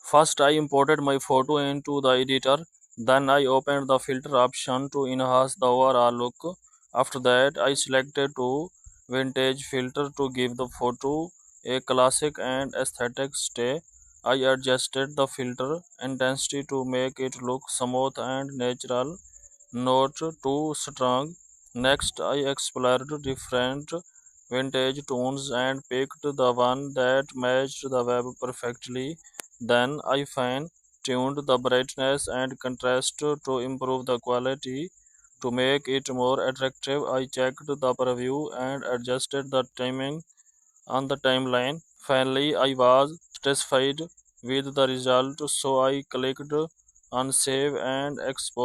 First, I imported my photo into the editor. Then I opened the filter option to enhance the overall look. After that, I selected to vintage filter to give the photo a classic and aesthetic stay. I adjusted the filter intensity to make it look smooth and natural, not too strong. Next, I explored different vintage tones and picked the one that matched the web perfectly. Then I fine tuned the brightness and contrast to improve the quality. To make it more attractive, I checked the preview and adjusted the timing on the timeline. Finally, I was satisfied with the result, so I clicked on save and export.